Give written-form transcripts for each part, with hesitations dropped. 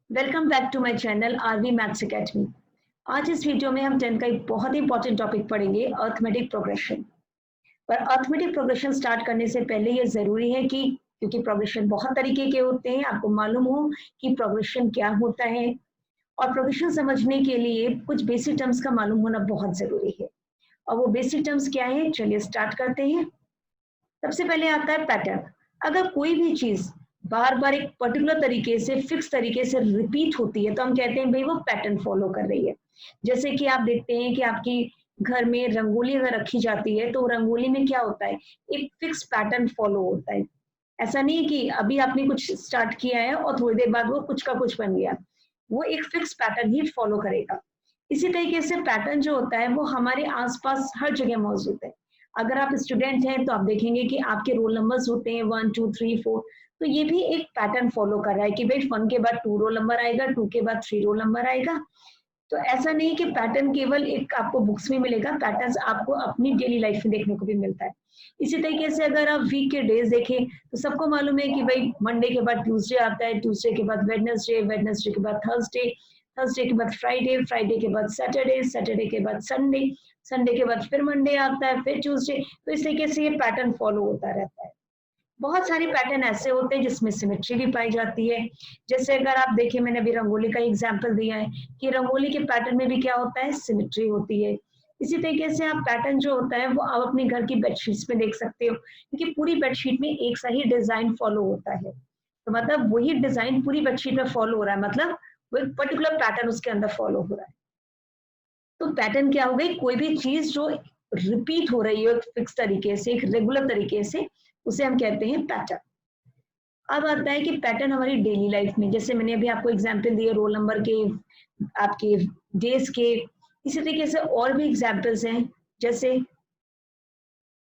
Welcome back to my channel RV maths academy. आज इस video में हम 10 का एक बहुत ही इंपॉर्टेंट टॉपिक पढ़ेंगे, अर्थमेटिक प्रोग्रेशन। पर अर्थमेटिक प्रोग्रेशन स्टार्ट करने से पहले ये जरूरी है कि क्योंकि प्रोग्रेशन बहुत तरीके के होते हैं, आपको मालूम हो कि प्रोग्रेशन क्या होता है। और प्रोग्रेशन समझने के लिए कुछ बेसिक टर्म्स का मालूम होना बहुत जरूरी है। और वो बेसिक टर्म्स क्या है, चलिए स्टार्ट करते हैं। सबसे पहले आता है पैटर्न। अगर कोई भी चीज बार बार एक पर्टिकुलर तरीके से फिक्स तरीके से रिपीट होती है तो हम कहते हैं भाई वो पैटर्न फॉलो कर रही है। जैसे कि आप देखते हैं कि आपकी घर में रंगोली अगर रखी जाती है तो रंगोली में क्या होता है, एक फिक्स पैटर्न फॉलो होता है। ऐसा नहीं है कि अभी आपने कुछ स्टार्ट किया है और थोड़ी देर बाद वो कुछ का कुछ बन गया। वो एक फिक्स पैटर्न ही फॉलो करेगा। इसी तरीके से पैटर्न जो होता है वो हमारे आसपास हर जगह मौजूद है। अगर आप स्टूडेंट हैं तो आप देखेंगे कि आपके रोल नंबर्स होते हैं 1 2 3 4। तो ये भी एक पैटर्न फॉलो कर रहा है कि भाई 1 के बाद 2 रोल नंबर आएगा, 2 के बाद 3 रोल नंबर आएगा। तो ऐसा नहीं कि पैटर्न केवल एक आपको बुक्स में मिलेगा, पैटर्न्स आपको अपनी डेली लाइफ में देखने को भी मिलता है। इसी तरीके से अगर आप वीक के डेज देखें तो सबको मालूम है कि भाई मंडे के बाद ट्यूसडे आता है, ट्यूसडे के बाद वेडनेसडे, वेडनेसडे के बाद थर्सडे, थर्सडे के बाद फ्राइडे, फ्राइडे के बाद सैटरडे, सैटरडे के बाद संडे, संडे के बाद फिर मंडे आता है, फिर ट्यूसडे। तो इस तरीके से ये पैटर्न फॉलो होता रहता है। बहुत सारे पैटर्न ऐसे होते हैं जिसमें सिमेट्री भी पाई जाती है। जैसे अगर आप देखें, मैंने अभी रंगोली का एग्जांपल दिया है कि रंगोली के पैटर्न में भी क्या होता है, सिमेट्री होती है। इसी तरीके से आप पैटर्न जो होता है वो आप अपने घर की बेडशीट्स में देख सकते हो, क्योंकि पूरी बेडशीट में एक सा ही डिजाइन फॉलो होता है। तो मतलब वही डिजाइन पूरी बेडशीट में फॉलो हो रहा है, मतलब वो एक पर्टिकुलर पैटर्न उसके अंदर फॉलो हो रहा है। तो पैटर्न क्या हो गई, कोई भी चीज जो रिपीट हो रही है एक फिक्स तरीके से, एक रेगुलर तरीके से, उसे हम कहते हैं पैटर्न। अब आता है कि पैटर्न हमारी डेली लाइफ में, जैसे मैंने अभी आपको एग्जांपल दिए रोल नंबर के, आपके डेज के। इसी तरीके से और भी एग्जांपल्स हैं। जैसे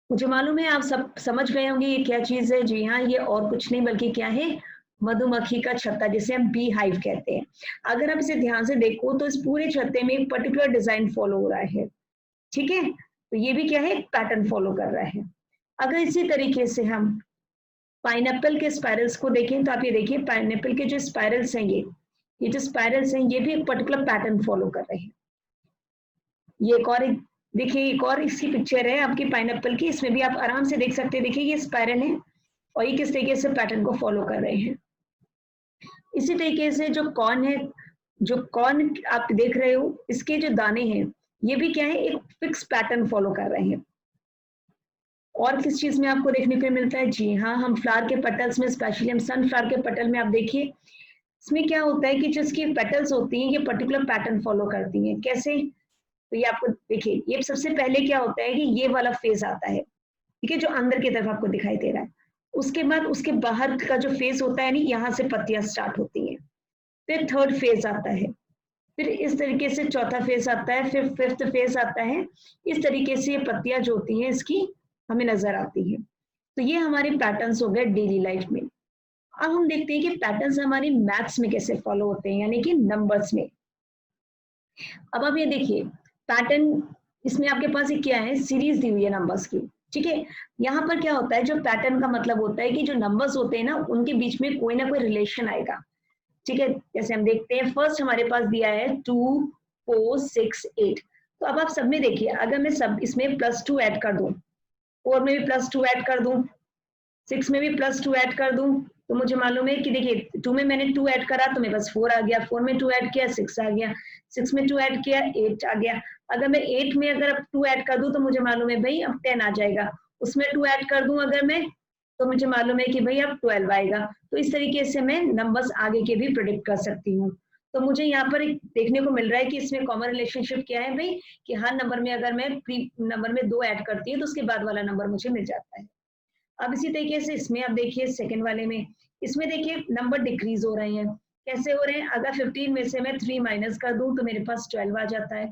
मुझे मालूम है आप सब समझ गए होंगे ये क्या चीज है। जी हाँ, ये और कुछ नहीं बल्कि क्या है, मधुमक्खी का छत्ता, जिसे हम बी हाइव कहते हैं। अगर आप इसे ध्यान से देखो तो इस पूरे छत्ते में एक पर्टिकुलर डिजाइन फॉलो हो रहा है। ठीक है, तो ये भी क्या है, एक पैटर्न फॉलो कर रहा है। अगर इसी तरीके से हम पाइनएप्पल के स्पाइरल्स को देखें तो आप ये देखिए, पाइनएप्पल के जो स्पाइरल्स हैं, ये जो स्पाइरल्स हैं ये भी एक पर्टिकुलर पैटर्न फॉलो कर रहे हैं। ये एक और देखिए, एक और इसकी पिक्चर है आपकी पाइनएप्पल की, इसमें भी आप आराम से देख सकते हैं। देखिए ये स्पाइरल है और ये किस तरीके से पैटर्न को फॉलो कर रहे हैं। इसी तरीके से जो कॉर्न है, जो कॉर्न आप देख रहे हो, इसके जो दाने हैं ये भी क्या है, एक फिक्स पैटर्न फॉलो कर रहे हैं। और किस चीज में आपको देखने को मिलता है, जी हाँ, हम फ्लावर के पेटल्स में, स्पेशली हम सनफ्लावर के पेटल में आप देखिए, इसमें क्या होता है कि जो इसकी पेटल्स होती हैं ये पर्टिकुलर पैटर्न फॉलो करती हैं। कैसे, तो ये आपको देखिए, ये सबसे पहले क्या होता है कि ये वाला फेज आता है, ठीक है, जो अंदर की तरफ आपको दिखाई दे रहा है। उसके बाद उसके बाहर का जो फेज होता है, नहीं, यहाँ से पत्तियां स्टार्ट होती हैं। फिर थर्ड फेज आता है, फिर इस तरीके से चौथा फेज आता है, फिर फिफ्थ फेज आता है। इस तरीके से ये पत्तियां जो होती हैं इसकी हमें नजर आती है। तो ये हमारे पैटर्न्स हो गए डेली लाइफ में। अब हम देखते हैं कि पैटर्न्स हमारी मैथ्स में कैसे फॉलो होते हैं, यानी कि नंबर्स में। अब आप ये देखिए पैटर्न, इसमें आपके पास ये क्या है, सीरीज दी हुई है नंबर्स की। ठीक है, यहाँ पर क्या होता है, जो पैटर्न का मतलब होता है कि जो नंबर्स होते हैं ना उनके बीच में कोई ना कोई रिलेशन आएगा। ठीक है, जैसे हम देखते हैं फर्स्ट हमारे पास दिया है 2 4 6 8। तो अब आप सब में देखिए, अगर मैं सब इसमें +2 ऐड कर दूं, 4 में भी +2 ऐड कर दूं, 6 में भी +2 ऐड कर दूं, तो मुझे मालूम है कि देखिए 2 में मैंने 2 ऐड करा तो मेरे पास 4 आ गया, 4 में 2 ऐड किया 6 आ गया, 6 में 2 ऐड किया 8 आ गया। अगर मैं 8 में अगर अब 2 ऐड कर दूं तो मुझे मालूम है भाई अब 10 आ जाएगा। उसमें 2 ऐड कर दूं अगर मैं, तो मुझे मालूम है कि भाई अब 12 आएगा। तो इस तरीके से मैं नंबर्स आगे के भी प्रेडिक्ट कर सकती हूँ। तो मुझे यहाँ पर देखने को मिल रहा है कि इसमें कॉमन रिलेशनशिप क्या है भाई, कि हर नंबर में अगर मैं प्री नंबर में 2 ऐड करती हूँ तो उसके बाद वाला नंबर मुझे मिल जाता है। अब इसी तरीके से इसमें आप देखिए सेकंड वाले में, इसमें देखिए नंबर डिक्रीज हो रहे हैं। कैसे हो रहे हैं, अगर 15 में से मैं 3 माइनस कर दूं तो मेरे पास 12 आ जाता है,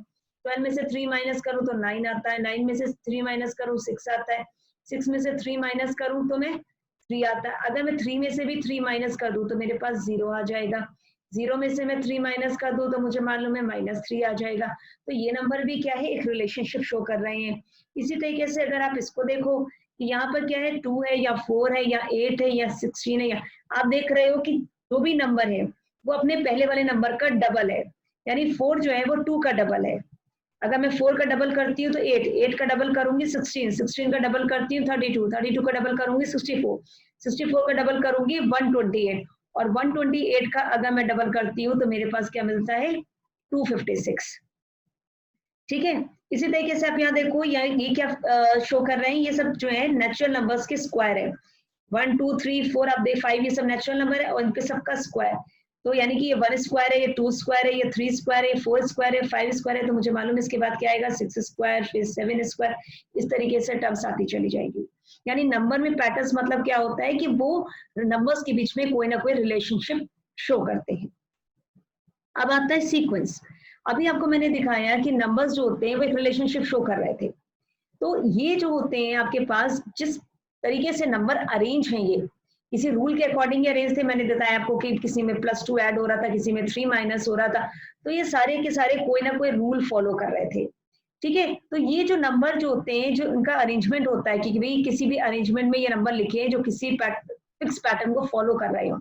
12 में से 3 माइनस करूं तो 9 आता है, 9 में से 3 माइनस करूं 6 आता है, 6 में से 3 माइनस करूं तो मैं 3 आता है। अगर मैं 3 में से भी 3 माइनस कर दूं तो मेरे पास 0 आ जाएगा, 0 में से मैं 3 माइनस कर दूं तो मुझे मालूम है -3 आ जाएगा। तो ये नंबर भी क्या है, एक रिलेशनशिप शो कर रहे हैं। इसी तरीके से अगर आप इसको देखो कि यहाँ पर क्या है, 2 है या 4 है या 8 है या 16 है, या आप देख रहे हो कि जो भी नंबर है वो अपने पहले वाले नंबर का डबल है, यानी 4 जो है वो 2 का डबल है। अगर मैं 4 का डबल करती हूँ तो 8 का डबल करूंगी 16 का डबल करती हूँ 32 का डबल करूंगी 64 का डबल करूंगी 128, और 128 का अगर मैं डबल करती हूँ तो मेरे पास क्या मिलता है 256। ठीक है, इसी तरीके से आप यहाँ देखो ये क्या शो कर रहे हैं, ये सब जो है नेचुरल नंबर्स के स्क्वायर है। 1 2 3 4 आप देख 5 ये सब नेचुरल नंबर है और इनके सबका स्क्वायर, तो यानी कि ये 1 स्क्वायर है, ये 2 स्क्वायर है, ये 3 स्क्वायर है, 4 स्क्वायर है, 5 स्क्वायर है, तो मुझे मालूम है इसके बाद क्या आएगा 6 स्क्वायर, फिर 7 स्क्वायर, इस तरीके से टर्म्स आती चली जाएगी। यानी नंबर में पैटर्न्स मतलब क्या होता है कि वो नंबर्स के बीच में कोई ना कोई रिलेशनशिप शो करते हैं। अब आता है सीक्वेंस। अभी आपको मैंने दिखाया कि नंबर्स जो होते हैं वो एक रिलेशनशिप शो कर रहे थे, तो ये जो होते हैं आपके पास जिस तरीके से नंबर अरेंज हैं, ये किसी रूल के अकॉर्डिंग अरेंज थे। मैंने बताया आपको कि किसी में +2 ऐड हो रहा था, किसी में 3 माइनस हो रहा था, तो ये सारे के सारे कोई ना कोई रूल फॉलो कर रहे थे। ठीक है, तो ये जो नंबर जो होते हैं, जो उनका अरेंजमेंट होता है कि भाई किसी भी अरेंजमेंट में ये नंबर लिखे हैं जो किसी फिक्स पैटर्न को फॉलो कर रहे हो,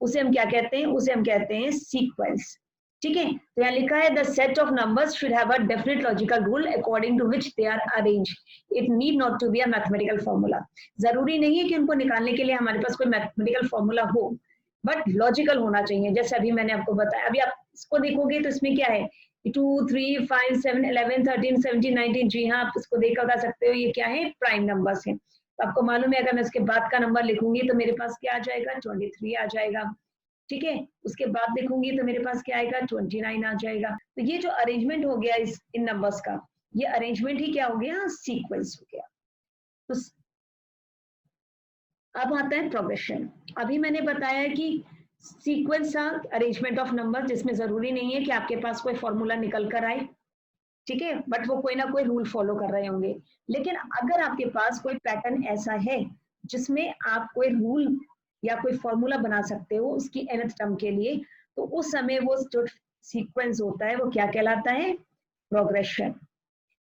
उसे हम क्या कहते हैं, उसे हम कहते हैं सीक्वेंस। ठीक है, तो यहाँ लिखा है the set of numbers should have a definite logical rule according to which they are arranged, it need not to be a mathematical formula. जरूरी नहीं है कि उनको निकालने के लिए हमारे पास कोई मैथमेटिकल फॉर्मूला हो, बट लॉजिकल होना चाहिए। जैसे अभी मैंने आपको बताया, अभी आप इसको देखोगे तो इसमें क्या है 2 3 5 7 11 13 17 19, जी हाँ आप इसको देख कर बता सकते हो ये क्या है, प्राइम नंबर्स हैं। तो आपको मालूम है अगर मैं इसके बाद का नंबर लिखूंगी तो मेरे पास क्या आ जाएगा 23 आ जाएगा। ठीक है, उसके बाद देखूंगी तो मेरे पास क्या आएगा 29 आ जाएगा। तो ये जो अरेंजमेंट हो गया इन नंबर्स का, ये अरेंजमेंट ही क्या हो गया, सीक्वेंस हो गया। तो अब आता है प्रोग्रेशन। अभी मैंने बताया कि सीक्वेंस अरेंजमेंट ऑफ नंबर, जिसमें जरूरी नहीं है कि आपके पास कोई फॉर्मूला निकल कर आए, ठीक है, बट वो कोई ना कोई रूल फॉलो कर रहे होंगे। लेकिन अगर आपके पास कोई पैटर्न ऐसा है जिसमें आप कोई रूल या कोई फॉर्मूला बना सकते हो उसकी nth टर्म के लिए, तो उस समय वो जो सीक्वेंस होता है वो क्या कहलाता है, प्रोग्रेशन।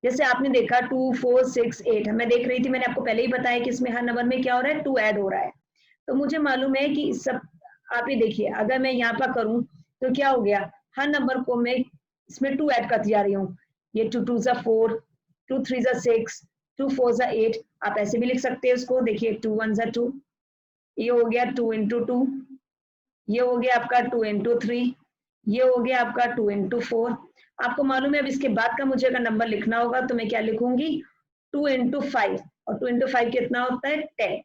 जैसे आपने देखा 2 4 6 8, मैं देख रही थी, मैंने आपको पहले ही बताया कि इसमें हर नंबर में क्या हो रहा है 2 ऐड हो रहा है। तो मुझे मालूम है कि सब आप ये देखिए, अगर मैं यहाँ पर करूं तो क्या हो गया, हर नंबर को मैं इसमें 2 ऐड करती जा रही हूँ। ये 2 2 4, 2 3 6, 2 4 8, आप ऐसे भी लिख सकते हैं उसको, देखिए 2 1 2, ये हो गया 2 into 2, ये हो गया आपका 2 into 3, ये हो गया आपका 2 into 4। आपको मालूम है अब इसके बाद का मुझे अगर नंबर लिखना होगा तो मैं क्या लिखूंगी 2 into 5, और 2 into 5 कितना होता है 10।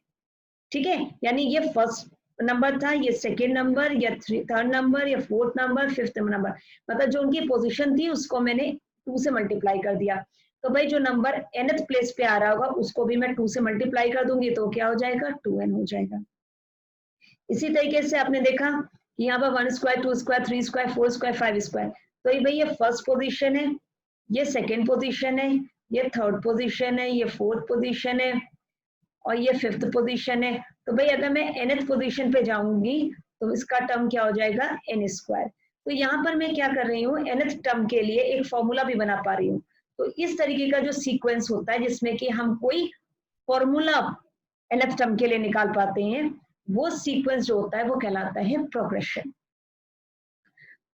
ठीक है, यानी ये फर्स्ट नंबर था, ये सेकेंड नंबर, या थर्ड नंबर, या फोर्थ नंबर, फिफ्थ नंबर, मतलब जो उनकी पोजीशन थी उसको मैंने 2 से मल्टीप्लाई कर दिया। तो भाई जो नंबर nth प्लेस पे आ रहा होगा उसको भी मैं 2 से मल्टीप्लाई कर दूंगी तो क्या हो जाएगा 2n हो जाएगा। इसी तरीके से आपने देखा कि यहाँ पर 1 square 2 square 3 square 4 square 5 square, तो ये भाई ये फर्स्ट पोजीशन है, ये सेकेंड पोजीशन है, ये थर्ड पोजीशन है, ये फोर्थ पोजीशन है, और ये फिफ्थ पोजीशन है। तो भाई अगर मैं nth पोजीशन पे जाऊंगी तो इसका टर्म क्या हो जाएगा n स्क्वायर। तो यहाँ पर मैं क्या कर रही हूँ, nth टर्म के लिए एक फॉर्मूला भी बना पा रही हूँ। तो इस तरीके का जो सीक्वेंस होता है जिसमें कि हम कोई फॉर्मूला nth टर्म के लिए निकाल पाते हैं, वो सीक्वेंस जो होता है वो कहलाता है प्रोग्रेशन।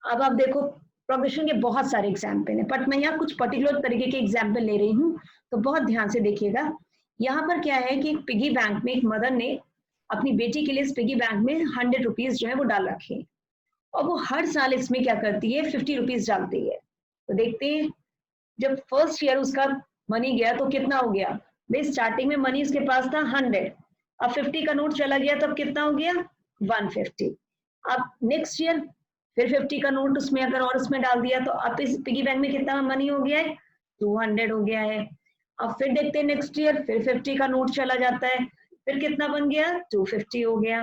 अब आप देखो प्रोग्रेशन के बहुत सारे एग्जाम्पल हैं, बट मैं यहाँ कुछ पर्टिकुलर तरीके के एग्जाम्पल ले रही हूँ, तो बहुत ध्यान से देखिएगा। यहाँ पर क्या है कि एक पिगी बैंक में एक मदर ने अपनी बेटी के लिए इस पिगी बैंक में 100 रुपीज जो है वो डाल रखे हैं, और वो हर साल इसमें क्या करती है 50 रुपीज डालती है। तो देखते हैं जब फर्स्ट ईयर उसका मनी गया तो कितना हो गया, भाई स्टार्टिंग में मनी उसके पास था 100, अब 50 का नोट चला गया तब कितना हो गया 150। अब नेक्स्ट ईयर फिर 50 का नोट उसमें अगर और उसमें डाल दिया तो अब इस पिगी बैंक में कितना मनी हो गया है 200 हो गया है। अब फिर देखते हैं नेक्स्ट ईयर फिर 50 का नोट चला जाता है, फिर कितना बन गया 250 हो गया।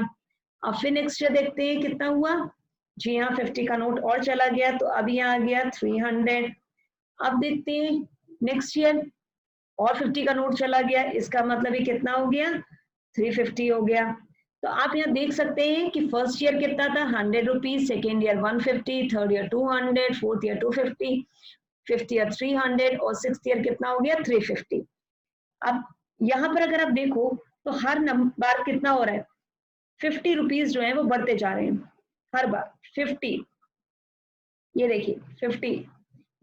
अब फिर नेक्स्ट ईयर देखते हैं कितना हुआ, जी हाँ 50 का नोट और चला गया तो अब यहाँ आ गया 300। अब देखते हैं नेक्स्ट ईयर और 50 का नोट चला गया, इसका मतलब ये कितना हो गया 350 हो गया। तो आप यहाँ देख सकते हैं कि फर्स्ट ईयर कितना था 100 rupees, second year 150, third year 200, fourth year 250, fifth year 300, और सिक्स्थ ईयर कितना हो गया 350। अब यहाँ पर अगर आप देखो तो हर बार कितना हो रहा है 50 रुपीज जो है वो बढ़ते जा रहे हैं। हर बार 50, ये देखिए 50,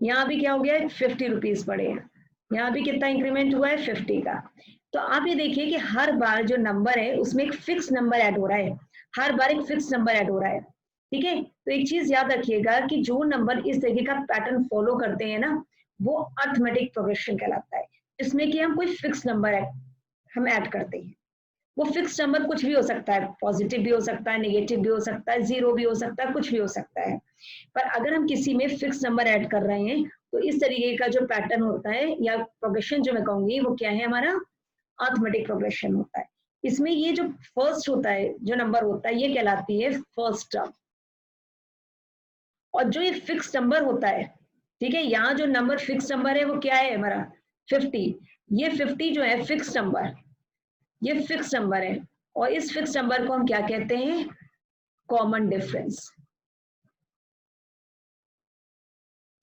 यहाँ भी क्या हो गया 50 रुपीज बढ़े हैं, यहाँ भी कितना इंक्रीमेंट हुआ है 50 का। तो आप ये देखिए कि हर बार जो नंबर है उसमें एक फिक्स नंबर ऐड हो रहा है, हर बार एक फिक्स नंबर ऐड हो रहा है, ठीक है। तो एक चीज याद रखिएगा कि जो नंबर इस तरीके का पैटर्न फॉलो करते हैं ना, वो अर्थमेटिक प्रोग्रेशन कहलाता है, जिसमें कि हम कोई फिक्स नंबर हम ऐड करते हैं। वो फिक्स नंबर कुछ भी हो सकता है, पॉजिटिव भी हो सकता है, नेगेटिव भी हो सकता है, जीरो भी हो सकता है, कुछ भी हो सकता है। पर अगर हम किसी में फिक्स नंबर ऐड कर रहे हैं तो इस तरीके का जो पैटर्न होता है या प्रोग्रेशन जो मैं कहूंगी वो क्या है, हमारा अर्थमेटिक प्रोग्रेशन होता है। इसमें ये जो फर्स्ट होता है, जो नंबर होता है, ये कहलाती है फर्स्ट टर्म। और जो ये फिक्स नंबर होता है, ठीक है, यहाँ जो नंबर फिक्स नंबर है वो क्या है हमारा 50। ये 50 जो है फिक्स नंबर, ये फिक्स नंबर है, और इस फिक्स नंबर को हम क्या कहते हैं, कॉमन डिफरेंस।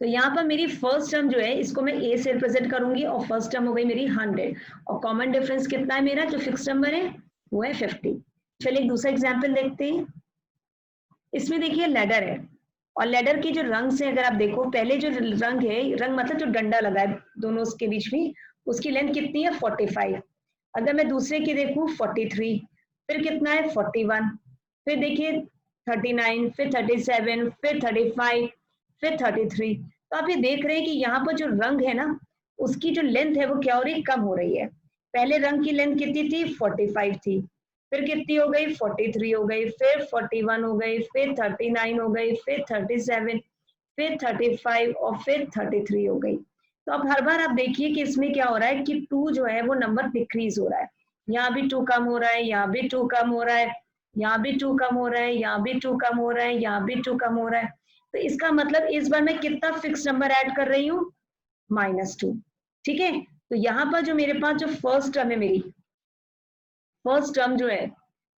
तो यहाँ पर मेरी फर्स्ट टर्म जो है इसको मैं ए से रिप्रेजेंट करूंगी, और फर्स्ट टर्म हो गई मेरी 100, और कॉमन डिफरेंस कितना है मेरा, जो फिक्स नंबर है वो है 50। चलिए एक दूसरा एग्जाम्पल देखते हैं। इसमें देखिए लैडर है, और लैडर के जो रंग से अगर आप देखो, पहले जो रंग है, रंग मतलब जो डंडा लगा है दोनों उसके बीच में, उसकी लेंथ कितनी है 45। अगर मैं दूसरे की देखूं 43, फिर कितना है 41, फिर देखिए 39, फिर 37, फिर 35, फिर 33। तो आप ये देख रहे हैं कि यहाँ पर जो रंग है ना, उसकी जो लेंथ है वो क्या हो रही है, कम हो रही है। पहले रंग की लेंथ कितनी थी 45 थी, फिर कितनी हो गई 43 हो गई, फिर 41 हो गई, फिर 39 हो गई, फिर 37, फिर 35 और फिर 33 हो गई। तो अब हर बार आप देखिए कि इसमें क्या हो रहा है कि 2 जो है वो नंबर डिक्रीज हो रहा है, यहाँ भी 2 कम हो रहा है, यहाँ भी 2 कम हो रहा है, यहाँ भी 2 कम हो रहा है, यहाँ भी 2 कम हो रहा है, यहाँ भी 2 कम हो रहा है। तो इसका मतलब इस बार मैं कितना फिक्स नंबर ऐड कर रही हूँ, -2, ठीक है। तो यहाँ पर जो मेरे पास जो फर्स्ट टर्म है मेरी, फर्स्ट टर्म जो है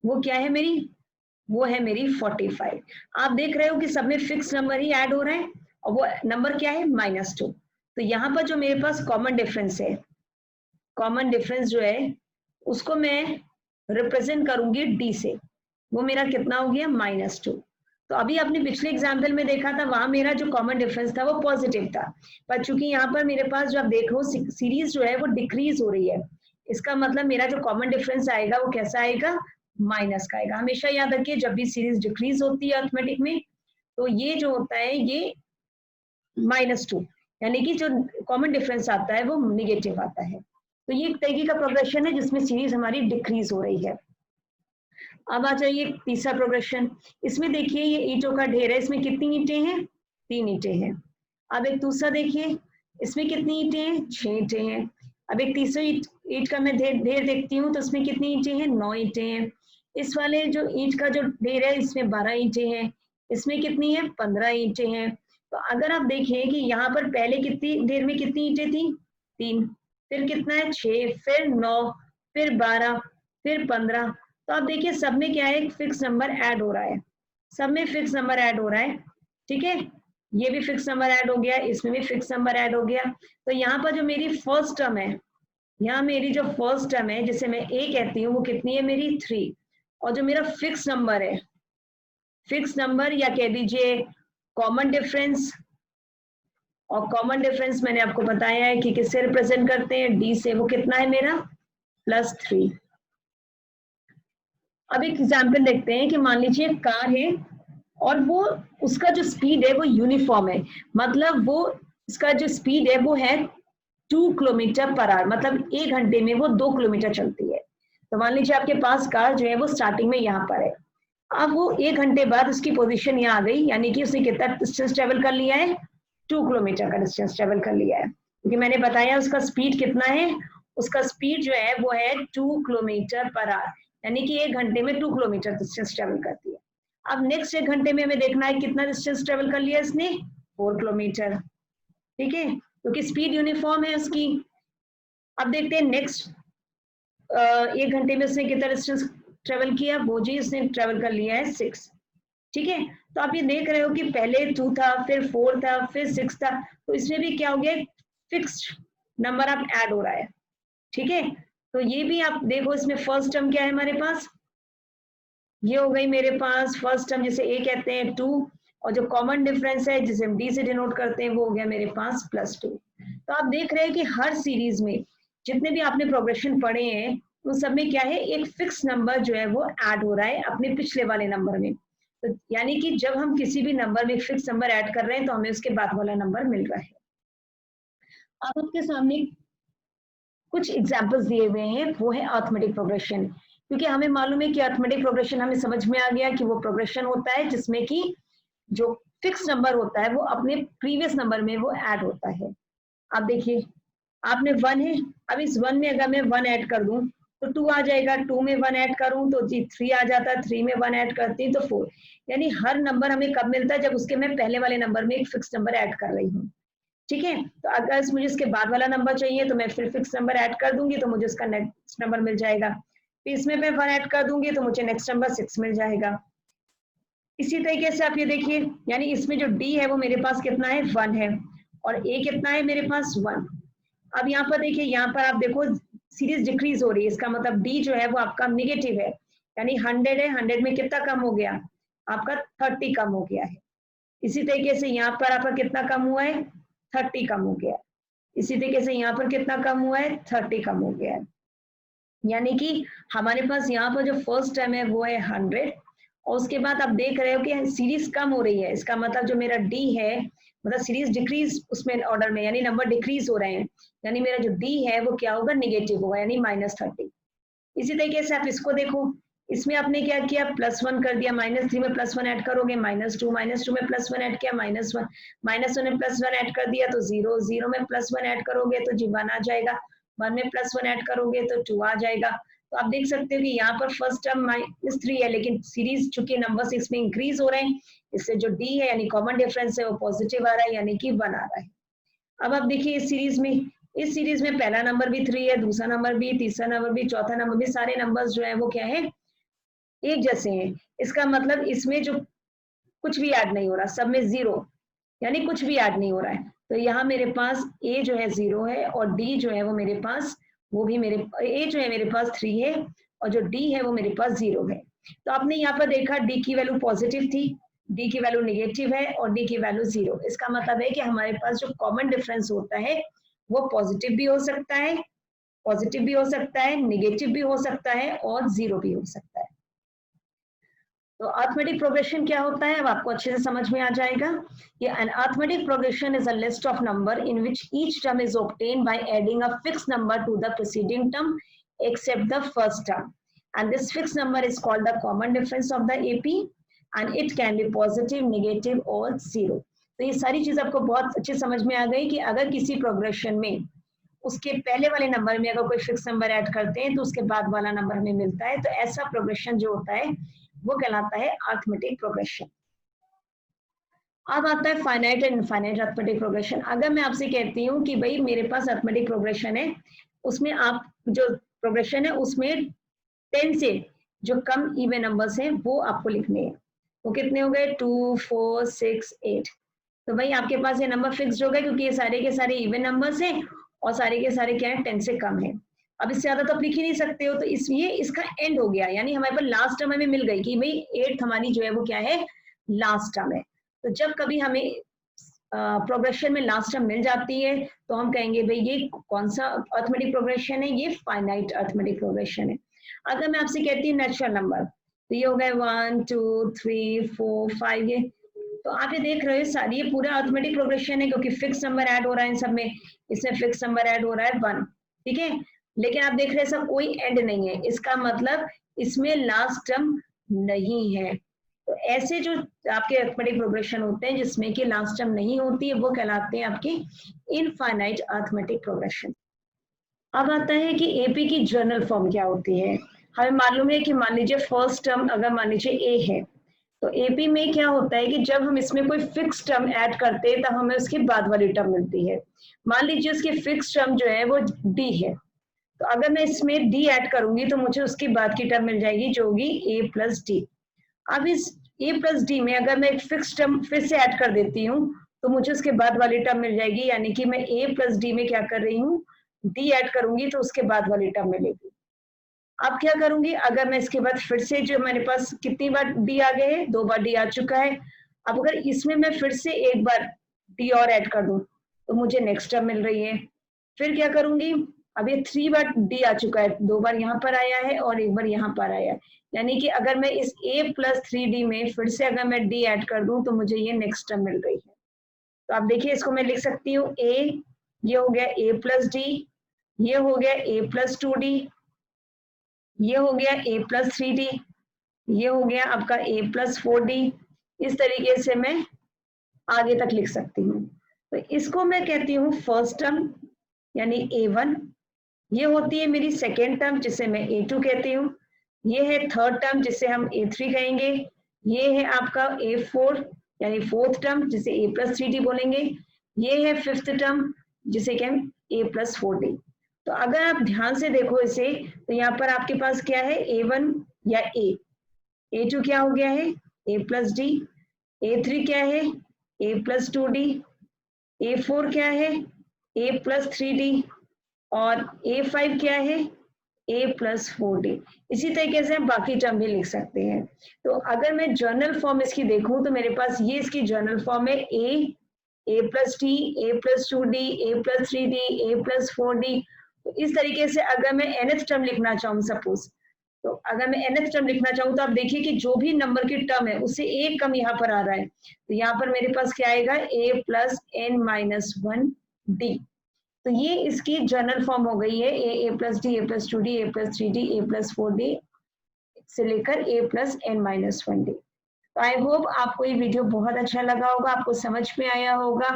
वो क्या है मेरी, वो है मेरी 45। आप देख रहे हो कि सब में फिक्स नंबर ही ऐड हो रहा है, और वो नंबर क्या है -2। तो यहाँ पर जो मेरे पास कॉमन डिफरेंस है, कॉमन डिफरेंस जो है उसको मैं रिप्रेजेंट करूंगी डी से, वो मेरा कितना हो गया -2। तो अभी आपने पिछले एग्जाम्पल में देखा था, वहां मेरा जो कॉमन डिफरेंस था वो पॉजिटिव था, पर चूंकि यहाँ पर मेरे पास जो आप देख रहे हो सीरीज जो है वो डिक्रीज हो रही है, इसका मतलब मेरा जो कॉमन डिफरेंस आएगा वो कैसा आएगा, माइनस का आएगा। हमेशा याद रखिए जब भी सीरीज डिक्रीज होती है अर्थमेटिक में, तो ये जो होता है ये -2, यानी कि जो कॉमन डिफरेंस आता है वो निगेटिव आता है। तो ये एक तरीके का प्रोग्रेशन है जिसमें सीरीज हमारी डिक्रीज हो रही है। अब आ जाइए तीसरा प्रोग्रेशन। इसमें देखिए ये ईंटों का ढेर है, इसमें कितनी ईंटें हैं, 3 ईंटें हैं। अब एक दूसरा देखिए, इसमें कितनी ईंटें हैं, 6 ईंटें हैं। अब एक तीसरा ईंट का मैं ढेर देखती हूँ, तो इसमें कितनी ईंटें हैं, 9 ईंटें हैं। इस वाले जो ईंट का जो ढेर है इसमें 12 ईंटें हैं, इसमें कितनी है 15 ईंटें हैं। तो अगर आप देखें कि यहाँ पर पहले कितनी ढेर में कितनी ईंटें थी, 3, फिर कितना है 6, फिर 9, फिर 12, फिर 15। तो आप देखिए सब में क्या है, एक फिक्स नंबर ऐड हो रहा है, सब में फिक्स नंबर ऐड हो रहा है, ठीक है। ये भी फिक्स नंबर ऐड हो गया, इसमें भी फिक्स नंबर ऐड हो गया। तो यहाँ पर जो मेरी फर्स्ट टर्म है, यहाँ मेरी जो फर्स्ट टर्म है जिसे मैं ए कहती हूँ, वो कितनी है मेरी 3। और जो मेरा फिक्स नंबर है, फिक्स नंबर या कह दीजिए कॉमन डिफरेंस, और कॉमन डिफरेंस मैंने आपको बताया है कि किससे रिप्रेजेंट करते हैं, डी से, वो कितना है मेरा +3। अब एक एग्जाम्पल देखते हैं कि मान लीजिए कार है और वो उसका जो स्पीड है वो यूनिफॉर्म है, मतलब वो इसका जो स्पीड है वो है 2 किलोमीटर पर आवर, मतलब 1 घंटे में वो 2 किलोमीटर चलती है। तो मान लीजिए आपके पास कार जो है वो स्टार्टिंग में यहाँ पर है, अब वो 1 घंटे बाद उसकी पोजीशन यहाँ आ गई, यानी कि उसने कितना डिस्टेंस ट्रेवल कर लिया है, 2 किलोमीटर का डिस्टेंस ट्रेवल कर लिया है, क्योंकि मैंने बताया उसका स्पीड कितना है, उसका स्पीड जो है वो है 2 किलोमीटर पर आवर, यानी कि 1 घंटे में 2 किलोमीटर डिस्टेंस ट्रेवल करती है। अब नेक्स्ट 1 घंटे में हमें देखना है कितना डिस्टेंस ट्रेवल कर लिया इसने, 4 किलोमीटर, ठीक है, क्योंकि स्पीड यूनिफॉर्म है उसकी। अब देखते हैं नेक्स्ट 1 घंटे में उसने कितना डिस्टेंस ट्रेवल किया, वो जी उसने ट्रेवल कर लिया है 6, ठीक है। तो आप ये देख रहे हो कि पहले 2 था, फिर 4 था, फिर 6 था, तो इसमें भी क्या हो गया, फिक्स्ड नंबर आप ऐड हो रहा है, ठीक है। तो ये भी आप देखो, इसमें फर्स्ट टर्म क्या है हमारे पास, ये हो गई मेरे पास फर्स्ट टर्म जिसे ए कहते हैं 2, और जो कॉमन डिफरेंस है जिसे हम डी से डिनोट करते हैं वो हो गया मेरे पास +2। तो आप देख रहे हैं कि हर सीरीज में जितने भी आपने प्रोग्रेशन पढ़े हैं उन सब में क्या है, एक फिक्स नंबर जो है वो ऐड हो रहा है अपने पिछले वाले नंबर में। तो यानी कि जब हम किसी भी नंबर में एक फिक्स नंबर ऐड कर रहे हैं तो हमें उसके बाद वाला नंबर मिल रहा है। अब आपके सामने कुछ एग्जाम्पल्स दिए हुए हैं, वो है अरिथमेटिक प्रोग्रेशन। क्योंकि हमें मालूम है कि अरिथमेटिक प्रोग्रेशन हमें समझ में आ गया कि वो प्रोग्रेशन होता है जिसमें कि जो फिक्स नंबर होता है वो अपने प्रीवियस नंबर में वो ऐड होता है। आप देखिए, आपने 1 है, अब इस 1 में अगर मैं 1 ऐड कर दूं तो 2 आ जाएगा, 2 में 1 ऐड करूं तो जी 3 आ जाता है, 3 में 1 ऐड करती तो 4। यानी हर नंबर हमें कब मिलता है, जब उसके मैं पहले वाले नंबर में एक फिक्स नंबर ऐड कर रही हूँ। ठीक है, तो अगर मुझे इसके बाद वाला नंबर चाहिए तो मैं फिर फिक्स नंबर ऐड कर दूंगी तो मुझे उसका नेक्स्ट नंबर मिल जाएगा। फिर इसमें मैं 1 ऐड कर दूंगी तो मुझे नेक्स्ट नंबर 6 मिल जाएगा। इसी तरीके से आप ये देखिए, यानी इसमें जो डी है वो मेरे पास कितना है, 1 है, और ए कितना है मेरे पास 1। अब यहाँ पर देखिए, यहाँ पर आप देखो सीरीज डिक्रीज हो रही है, इसका मतलब डी जो है वो आपका निगेटिव है, यानी 100 है, 100 में कितना कम हो गया आपका, 30 कम हो गया है। इसी तरीके से यहाँ पर आपका कितना कम हुआ है, 30 कम हो गया। इसी तरीके से यहाँ पर कितना कम हुआ है, 30 कम हो गया है। यानी कि हमारे पास यहाँ पर जो फर्स्ट टर्म है वो है 100, और उसके बाद आप देख रहे हो कि सीरीज कम हो रही है, इसका मतलब जो मेरा डी है, मतलब सीरीज डिक्रीज उसमें ऑर्डर में, यानी नंबर डिक्रीज हो रहे हैं, यानी मेरा जो डी है वो क्या होगा, निगेटिव होगा, यानी -30। इसी तरीके से आप इसको देखो, इसमें आपने क्या किया, +1 कर दिया, -3 में +1 ऐड करोगे -2, -2 में +1 ऐड किया -1, -1 में +1 ऐड कर दिया तो 0, 0 में +1 ऐड करोगे तो जी 1 आ जाएगा, 1 में +1 ऐड करोगे तो 2 आ जाएगा। तो आप देख सकते हो कि यहाँ पर फर्स्ट टर्म -3 है, लेकिन सीरीज चूंकि नंबर 6 में इंक्रीज हो रहे हैं, इससे जो डी है यानी कॉमन डिफरेंस है वो पॉजिटिव आ रहा है, यानी कि 1 आ रहा है। अब आप देखिए इस सीरीज में पहला नंबर भी 3 है, दूसरा नंबर भी, तीसरा नंबर भी, चौथा नंबर भी, सारे नंबर्स जो है वो क्या है, एक जैसे हैं। इसका मतलब इसमें जो कुछ भी ऐड नहीं हो रहा, सब में 0, यानी कुछ भी ऐड नहीं हो रहा है। तो यहाँ मेरे पास ए जो है 0 है, और डी जो है वो मेरे पास, वो भी मेरे ए जो है मेरे पास 3 है, और जो डी है वो मेरे पास 0 है। तो आपने यहाँ पर देखा डी की वैल्यू पॉजिटिव थी, डी की वैल्यू निगेटिव है, और डी की वैल्यू 0। इसका मतलब है कि हमारे पास जो कॉमन डिफरेंस होता है वो पॉजिटिव भी हो सकता है, पॉजिटिव भी हो सकता है, निगेटिव भी हो सकता है, और 0 भी हो सकता है। तो अरिथमेटिक प्रोग्रेशन क्या होता है, अब आपको अच्छे से समझ में आ जाएगा। कि an arithmetic progression is a list of number in which each term is obtained by adding a fixed number to the preceding term except the first term, and this fixed number is called the common difference of the AP, and it can be positive, negative or 0। तो ये सारी चीज आपको बहुत अच्छे समझ में आ गई कि अगर किसी प्रोग्रेशन में उसके पहले वाले नंबर में अगर कोई फिक्स नंबर ऐड करते हैं तो उसके बाद वाला नंबर हमें मिलता है, तो ऐसा प्रोग्रेशन जो होता है वो कहलाता है अरिथमेटिक प्रोग्रेशन। अब आता है finite and infinite arithmetic progression. अगर मैं आपसे कहती हूँ कि भाई मेरे पास अरिथमेटिक प्रोग्रेशन है, उसमें आप जो प्रोग्रेशन है उसमें 10 से जो कम इवन नंबर्स हैं वो आपको लिखने हैं। वो कितने हो गए, 2, 4, 6, 8। तो भाई आपके पास ये नंबर फिक्स्ड हो गए क्योंकि ये सारे के सारे इवन नंबर्स हैं और सारे के सारे क्या है, 10 से कम है। अब इससे ज्यादा तो आप लिख ही नहीं सकते हो, तो इसलिए इसका एंड हो गया, यानी हमारे पास लास्ट टर्म हमें मिल गई कि भाई 8 हमारी जो है वो क्या है, लास्ट टर्म है। तो जब कभी हमें प्रोग्रेशन में लास्ट टर्म मिल जाती है तो हम कहेंगे भाई ये कौन सा अरिथमेटिक प्रोग्रेशन है, ये फाइनाइट अरिथमेटिक प्रोग्रेशन है। अगर मैं आपसे कहती हूँ नेचुरल नंबर, तो ये हो गए 1, 2, 3, 4, 5, ये तो आप ये देख रहे हो सारी ये पूरा अरिथमेटिक प्रोग्रेशन है क्योंकि फिक्स नंबर ऐड हो रहा है इन सब में। इसमें फिक्स नंबर ऐड हो रहा है 1, ठीक है, लेकिन आप देख रहे हैं सब कोई एंड नहीं है, इसका मतलब इसमें लास्ट टर्म नहीं है। तो ऐसे जो आपके अरिथमेटिक प्रोग्रेशन होते हैं जिसमें कि लास्ट टर्म नहीं होती है वो कहलाते हैं आपके इनफाइनाइट अरिथमेटिक प्रोग्रेशन। अब आता है कि एपी की जर्नल फॉर्म क्या होती है। हमें मालूम है कि मान लीजिए फर्स्ट टर्म अगर मान लीजिए ए है, तो एपी में क्या होता है कि जब हम इसमें कोई फिक्स टर्म ऐड करते हैं तब हमें उसके बाद वाली टर्म मिलती है। मान लीजिए उसकी फिक्स टर्म जो है वो डी है, तो अगर मैं इसमें डी ऐड करूंगी तो मुझे उसके बाद की टर्म मिल जाएगी जो होगी ए प्लस डी। अब इस ए प्लस डी में अगर मैं एक फिक्स टर्म फिर से ऐड कर देती हूँ तो मुझे उसके बाद वाली टर्म मिल जाएगी, यानी कि मैं ए प्लस डी में क्या कर रही हूँ, डी ऐड करूंगी तो उसके बाद वाली टर्म मिलेगी। अब क्या करूंगी, अगर मैं इसके बाद फिर से जो मेरे पास कितनी बार डी आ गए हैं, 2 बार डी आ चुका है। अब अगर इसमें मैं फिर से एक बार डी और ऐड कर दूं तो मुझे नेक्स्ट टर्म मिल रही है। फिर क्या करूंगी, अब ये 3 बार डी आ चुका है, 2 बार यहाँ पर आया है और 1 बार यहाँ पर आया है, यानी कि अगर मैं इस a + 3d में फिर से अगर मैं d ऐड कर दूं तो मुझे ये नेक्स्ट टर्म मिल रही है। तो आप देखिए इसको मैं लिख सकती हूँ a, ये हो गया a + d, ये हो गया a + 2d, ये हो गया a + 3d, ये हो गया आपका a + 4d। इस तरीके से मैं आगे तक लिख सकती हूँ। तो इसको मैं कहती हूँ फर्स्ट टर्म यानी a1, ये होती है मेरी सेकेंड टर्म जिसे मैं a2 कहती हूँ, ये है थर्ड टर्म जिसे हम a3 कहेंगे, ये है आपका a4 यानी फोर्थ टर्म जिसे a + 3d बोलेंगे, ये है फिफ्थ टर्म जिसे कि हम a + 4d। तो अगर आप ध्यान से देखो इसे तो यहाँ पर आपके पास क्या है, a1 या a, a2 क्या हो गया है a + d, a3 क्या है a + 2d, a4 क्या है a + 3d और a5 क्या है a + 4d। इसी तरीके से हम बाकी टर्म भी लिख सकते हैं। तो अगर मैं जर्नल फॉर्म इसकी देखूं तो मेरे पास ये इसकी जर्नल फॉर्म है a + d, a + 2d, a + 3d, a + 4d। तो इस तरीके से अगर मैं nth टर्म लिखना चाहूँ सपोज, तो अगर मैं nth टर्म लिखना चाहूँ तो आप देखिए कि जो भी नंबर की टर्म है उससे एक कम यहाँ पर आ रहा है, तो यहाँ पर मेरे पास क्या आएगा a + n - 1d। तो ये इसकी जनरल फॉर्म हो गई है a + d, a + 2d, a + 3d, a + 4d से लेकर a + n - 1d। तो आई होप आपको ये वीडियो बहुत अच्छा लगा होगा, आपको समझ में आया होगा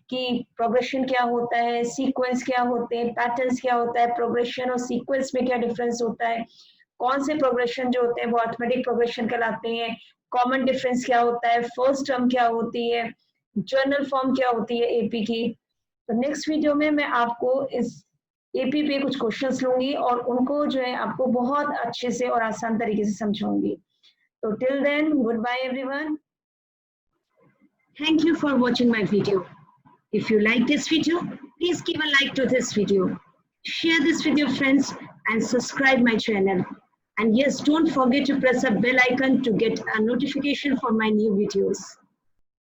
कि प्रोग्रेशन क्या होता है, सीक्वेंस क्या होते हैं, पैटर्न्स क्या होता है, प्रोग्रेशन और सीक्वेंस में क्या डिफरेंस होता है, कौन से प्रोग्रेशन जो होते हैं वो अरिथमेटिक प्रोग्रेशन कहलाते हैं, कॉमन डिफरेंस क्या होता है, फर्स्ट टर्म क्या होती है, जर्नल फॉर्म क्या होती है एपी की। तो नेक्स्ट वीडियो में मैं आपको इस एपी पे कुछ क्वेश्चंस लूंगी और उनको जो है आपको बहुत अच्छे से और आसान तरीके से समझाऊंगी। So till then, goodbye everyone. Thank you for watching my video. If you like this video, please give a like to this video. Share this with your friends and subscribe my channel. And yes, don't forget to press a bell icon to get a notification for my new videos.